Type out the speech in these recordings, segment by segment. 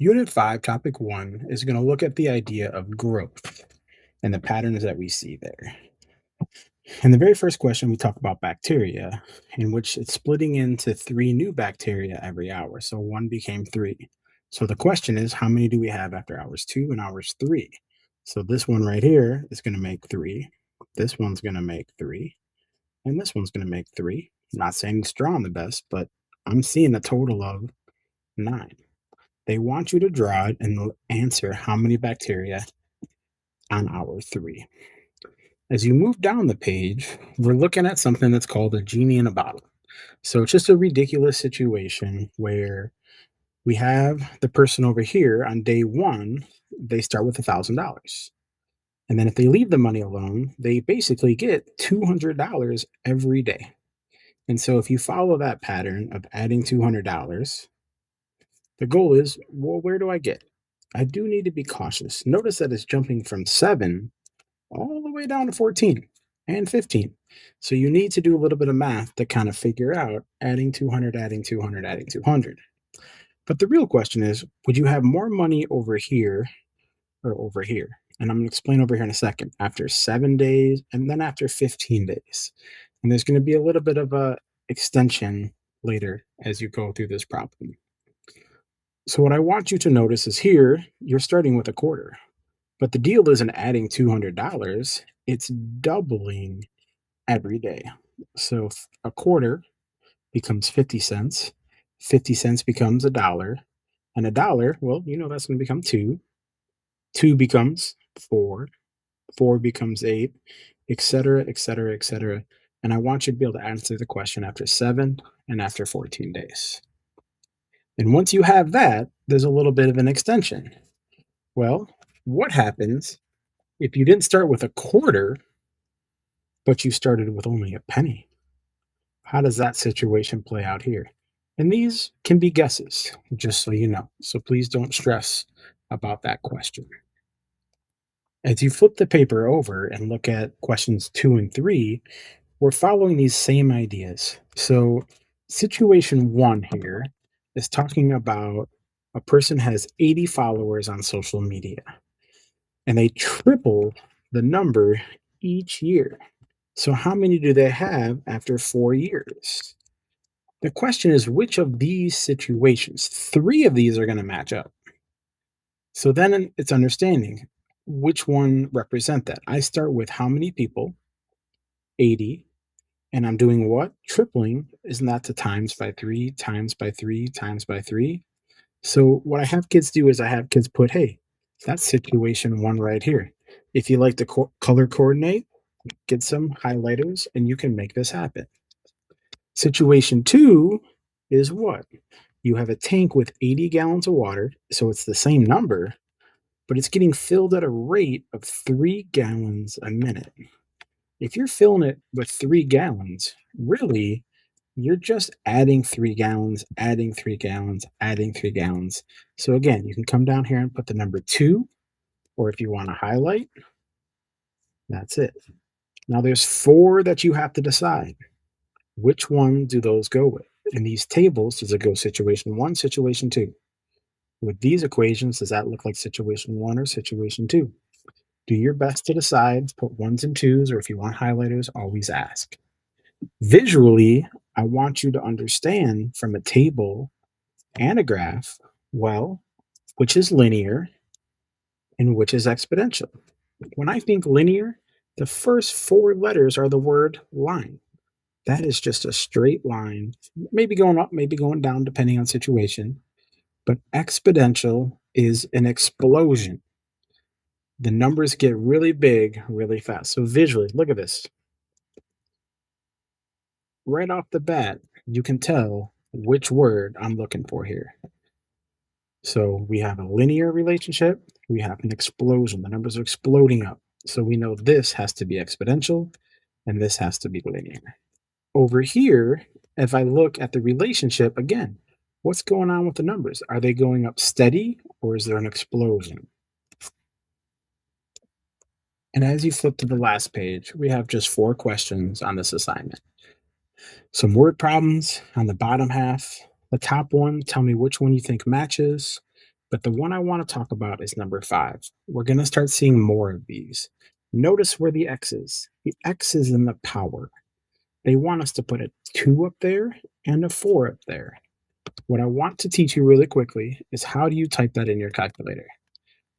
Unit 5, Topic 1 is going to look at the idea of growth and the patterns that we see there. In the very first question, we talk about bacteria, in which it's splitting into three new bacteria every hour. So one became three. So the question is, how many do we have after hours two and hours three? So this one right here is going to make three. This one's going to make three. And this one's going to make three. I'm not saying it's drawing the best, but I'm seeing a total of nine. They want you to draw it and answer how many bacteria on hour three. As you move down the page, we're looking at something that's called a genie in a bottle. So it's just a ridiculous situation where we have the person over here on day one, they start with $1,000. And then if they leave the money alone, they basically get $200 every day. And so if you follow that pattern of adding $200, the goal is, well, where do I get? I do need to be cautious. Notice that it's jumping from 7 all the way down to 14 and 15. So you need to do a little bit of math to kind of figure out adding 200, adding 200, adding 200. But the real question is, would you have more money over here or over here? And I'm going to explain over here in a second. After 7 days and then after 15 days. And there's going to be a little bit of a extension later as you go through this problem. So what I want you to notice is here, you're starting with a quarter. But the deal isn't adding $200, it's doubling every day. So a quarter becomes 50 cents, 50 cents becomes a dollar, and a dollar, well, that's going to become two. Two becomes four, four becomes eight, etc., etc., etc. And I want you to be able to answer the question after 7 and after 14 days. And once you have that, there's a little bit of an extension. Well, what happens if you didn't start with a quarter, but you started with only a penny? How does that situation play out here? And these can be guesses, just so you know. So please don't stress about that question. As you flip the paper over and look at questions 2 and 3, we're following these same ideas. So, situation 1 here is talking about a person has 80 followers on social media and they triple the number each year. So, how many do they have after 4 years? The question is, which of these situations, three of these are going to match up. So then it's understanding which one represent that. I start with how many people, 80, and I'm doing what? Tripling. Isn't that to times by three, times by three, times by three? So what I have kids do is I have kids put, hey, that's situation 1 right here. If you like to color coordinate, get some highlighters and you can make this happen. Situation 2 is what? You have a tank with 80 gallons of water, so it's the same number, but it's getting filled at a rate of 3 gallons a minute. If you're filling it with 3 gallons, really, you're just adding 3 gallons, adding 3 gallons, adding 3 gallons. So again, you can come down here and put the number 2, or if you want to highlight, that's it. Now there's 4 that you have to decide. Which one do those go with? In these tables, does it go situation 1, situation 2? With these equations, does that look like situation 1 or situation 2? Do your best to decide, put 1s and 2s, or if you want highlighters, always ask. Visually, I want you to understand from a table and a graph, well, which is linear and which is exponential. When I think linear, the first 4 letters are the word line. That is just a straight line, maybe going up, maybe going down, depending on situation. But exponential is an explosion. The numbers get really big really fast. So visually, look at this. Right off the bat, you can tell which word I'm looking for here. So we have a linear relationship, we have an explosion. The numbers are exploding up. So we know this has to be exponential and this has to be linear. Over here, if I look at the relationship again, what's going on with the numbers? Are they going up steady or is there an explosion? And as you flip to the last page, we have just 4 questions on this assignment. Some word problems on the bottom half. The top one, tell me which one you think matches But the one I want to talk about is number 5. We're going to start seeing more of these. Notice where the X is. The X is in the power. They want us to put a 2 up there and a 4 up there. What I want to teach you really quickly is how do you type that in your calculator?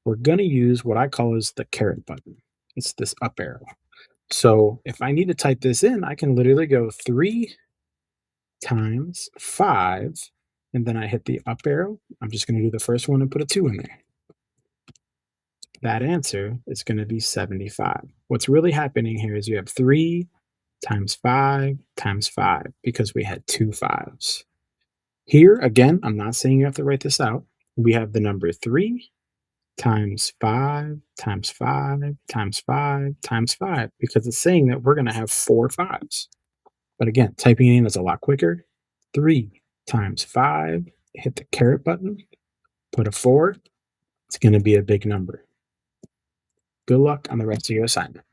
We're going to use what I call as the caret button. It's this up arrow. So if I need to type this in, I can literally go 3 times 5, and then I hit the up arrow. I'm just going to do the first one and put a 2 in there. That answer is going to be 75. What's really happening here is you have 3 times 5 times 5 because we had 2 5s. Here, again, I'm not saying you have to write this out. We have the number 3 times 5 times 5 times 5 times 5 because it's saying that we're going to have 4 5s. But again, typing it in is a lot quicker. 3 times 5, hit the caret button, put a 4. It's going to be a big number. Good luck on the rest of your assignment.